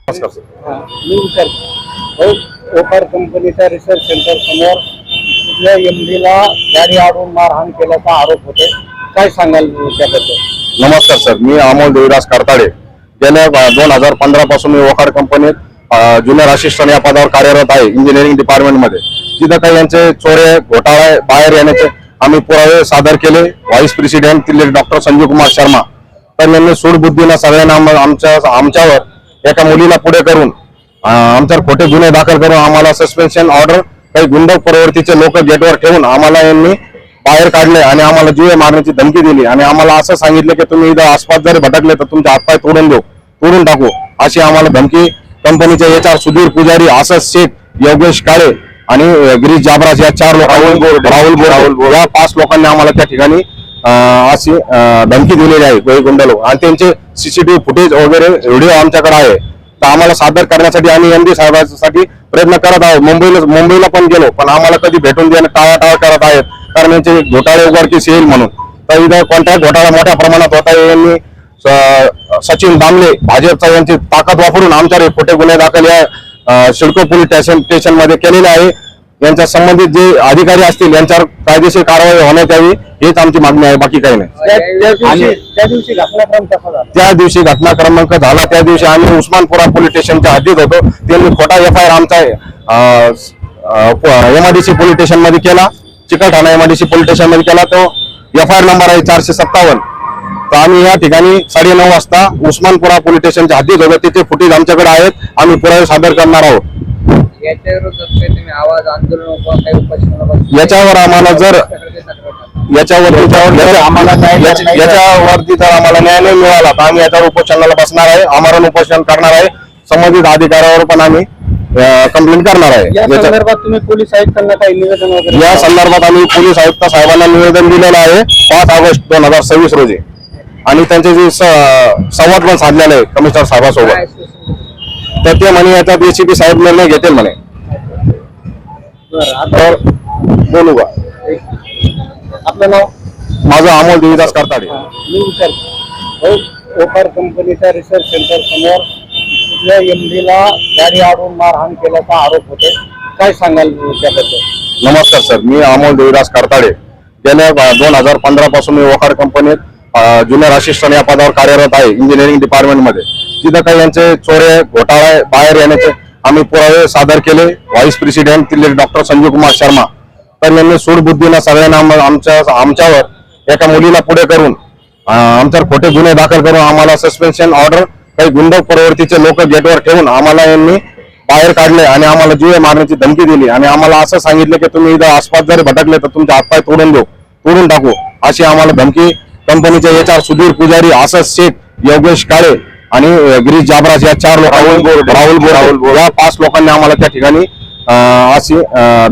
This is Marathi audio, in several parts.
नमस्कार सर. मी विचारतो ओफर कंपनीच्या रिसर्च सेंटर समोर तिथल्या एमडीला गाडी आडून मारहाण केल्याचा आरोप होते. काय सांगाल त्याबद्दल? नमस्कार सर, मी अमोल देवीदास करताडे. गेल्या 2015 पासून मी ओफर कंपनीत ज्युनियर असिस्टंट या पदावर कार्यरत आहे इंजिनिअरिंग डिपार्टमेंटमध्ये. तिथं काही यांचे चोरे घोटाळे बाहेर येण्याचे आम्ही पुरावे सादर केले. व्हाईस प्रेसिडेंट तिथले डॉक्टर संजीव कुमार शर्मा तर यांनी सूडबुद्धीनं सगळ्यांना आमच्यावर एका मुलीला पुढे करून आमच्यावर खोटे गुन्हे दाखल करून आम्हाला सस्पेन्शन ऑर्डर काही गुंड प्रवृत्तीचे लोक गेटवर ठेवून आम्हाला यांनी बाहेर काढले आणि आम्हाला जीवे मारण्याची धमकी दिली आणि आम्हाला असं सांगितले की तुम्ही इथं आसपास जरी भटकले तर तुमचे हातपाय तोडून टाकू अशी आम्हाला धमकी कंपनीचे HR सुधीर पुजारी, आसस शेख, योगेश काळे आणि गिरीश जाबराज या 4 लोकांनी राहुल या 5 लोकांनी आम्हाला त्या ठिकाणी अशी धमकी दिलेली आहे गुंड लोक आणि त्यांचे CCTV फुटेज वगैरे व्हिडिओ आमच्याकडे आहे. तर आम्हाला सादर करण्यासाठी आम्ही MD साहेबांसाठी प्रयत्न करत आहोत. मुंबईला पण गेलो पण आम्हाला कधी भेटून देणं टाळाटाळ करत आहेत कारण यांचे घोटाळे उघडकीस येईल म्हणून. तर इथं कॉन्ट्रॅक्ट घोटाळा मोठ्या प्रमाणात होता. यांनी सचिन दामले भाजपचा यांची ताकद वापरून आमच्यावर खोटे गुन्हे दाखल या सिडको पोलीस स्टेशन मध्ये केलेले आहे. यांच्या संबंधित जे अधिकारी असतील यांच्यावर कायदेशीर कारवाई होण्यात यावी हेच आमची मागणी आहे, बाकी काही नाही. त्या दिवशी घटनाक्रमांक झाला त्या दिवशी आम्ही उस्मानपुरा पोलीस स्टेशनच्या हद्दीत होतो. त्यांनी खोटा FIR आमचा MIDC पोलीस स्टेशन मध्ये केला, चिकलठाणा MIDC पोलीस स्टेशन मध्ये केला. तो FIR नंबर आहे 457. तर आम्ही या ठिकाणी 9:30 वाजता उस्मानपुरा पोलीस स्टेशनच्या हद्दीत होतो. तिथे फुटेज आमच्याकडे आहेत, आम्ही पुरावे सादर करणार आहोत. याच्यावर आम्हाला जर याच्यावरती जर आम्हाला न्याय नाही मिळाला तर आम्ही याच्यावर उपोषणाला बसणार आहे, आमरण उपोषण करणार आहे. संबंधित अधिकाऱ्यावर पण आम्ही कंप्लेंट करणार आहे. या संदर्भात तुम्ही पोलीस आयुक्तांना काही निवेदन वगैरे? या संदर्भात आम्ही पोलीस आयुक्त साहेबांना निवेदन दिलेलं आहे 5 ऑगस्ट 2026 रोजी आणि त्यांचे जे संवाद पण साधलेलं आहे कमिशनर साहेबांसोबत. तर ते म्हणे याच्यात ACP साहेब निर्णय घेतील म्हणे. आता बोलू का? आपलं नाव? माझं अमोल देवीदास करताडे. मी विचारतो ओफर कंपनीच्या रिसर्च सेंटर समोर तिथल्या MDला गाडी आडून मारहाण केल्याचा आरोप होते. काय सांगाल त्याबद्दल? नमस्कार सर, मी अमोल देवीदास करताडे. गेल्या 2015 पासून मी ओफर कंपनीत ज्युनियर असिस्टंट या पदावर कार्यरत आहे इंजिनिअरिंग डिपार्टमेंटमध्ये. तिथं काही यांचे चोरे घोटाळे बाहेर येण्याचे आम्ही पुरावे सादर केले. व्हाईस प्रेसिडेंट तिथले डॉक्टर संजीव कुमार शर्मा तर यांनी सूडबुद्धीनं सगळ्यांना आमच्यावर एका मुलीला पुढे करून आमच्यावर खोटे गुन्हे दाखल करून आम्हाला सस्पेन्शन ऑर्डर काही गुंड प्रवृत्तीचे लोक गेटवर ठेवून आम्हाला यांनी बाहेर काढले आणि आम्हाला जीवे मारण्याची धमकी दिली आणि आम्हाला असं सांगितले की तुम्ही इथं आसपास जरी भटकले तर तुमचे हातपाय तोडून टाकू अशी आम्हाला धमकी कंपनीचे HR सुधीर पुजारी, आसस शेख, योगेश काळे आणि गिरीश जाबराज या 4 लोकांनी राहुल या 5 लोकांनी आम्हाला त्या ठिकाणी अशी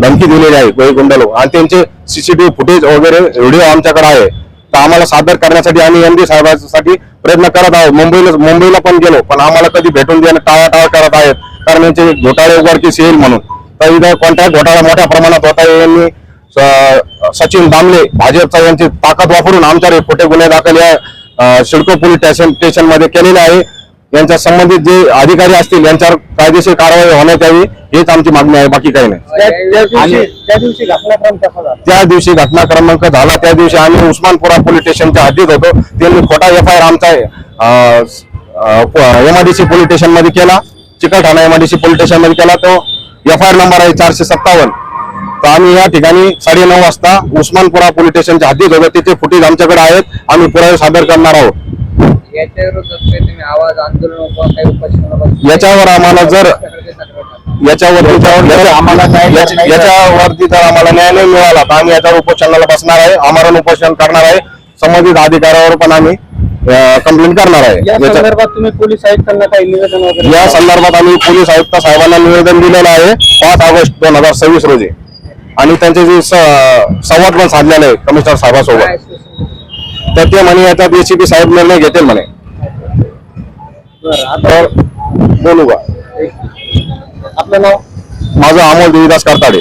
धमकी दिलेली आहे गुंड लोक आणि त्यांचे CCTV फुटेज वगैरे व्हिडिओ आमच्याकडे आहे. तर आम्हाला सादर करण्यासाठी आम्ही MD साहेबांसाठी प्रयत्न करत आहोत. मुंबईला पण गेलो पण आम्हाला कधी भेटून देणं टाळाटाळ करत आहेत कारण यांचे घोटाळे उघडकीस येईल म्हणून. तर इथं कॉन्ट्रॅक्ट घोटाळा मोठ्या प्रमाणात होता. यांनी सचिन दामले भाजपचा यांची ताकद वापरून आमच्यावर खोटे गुन्हे दाखल या सिडको पोलीस स्टेशन मध्ये केलेले आहे. यांच्या संबंधित जे अधिकारी असतील यांच्यावर कायदेशीर कारवाई होण्यात यावी हेच आमची मागणी आहे, बाकी काही नाही. त्या दिवशी घटना क्रमांक झाला त्या दिवशी आम्ही उस्मानपुरा पोलीस स्टेशनच्या हद्दीत होतो. त्यांनी खोटा FIR आमचा MIDC पोलीस स्टेशन मध्ये केला, चिकलठाणा MIDC पोलीस स्टेशन मध्ये केला. तो FIR नंबर आहे 457. तर आम्ही या ठिकाणी 9:30 वाजता उस्मानपुरा पोलीस स्टेशनच्या हद्दीत होतो. तिथे फुटेज आमच्याकडे आहेत, आम्ही पुरावे सादर करणार आहोत. याच्यावर आम्हाला जर आम्हाला न्याय नाही मिळाला तर आम्ही याच्यावर उपोषणाला बसणार आहे, आमरण उपोषण करणार आहे. संबंधित अधिकाऱ्यावर पण आम्ही कंप्लेंट करणार आहे. या संदर्भात तुम्ही पोलीस आयुक्तांना काही निवेदन वगैरे? या संदर्भात आम्ही पोलीस आयुक्त साहेबांना निवेदन दिलेलं आहे 5 ऑगस्ट 2026 रोजी आणि त्यांचे जे संवाद पण साधलेले आहे कमिशनर साहेबांसोबत. तर ते म्हणे याच्यात ACP साहेब निर्णय घेतील म्हणे. आता बोलू का? आपलं नाव? माझं अमोल देवीदास करताडे.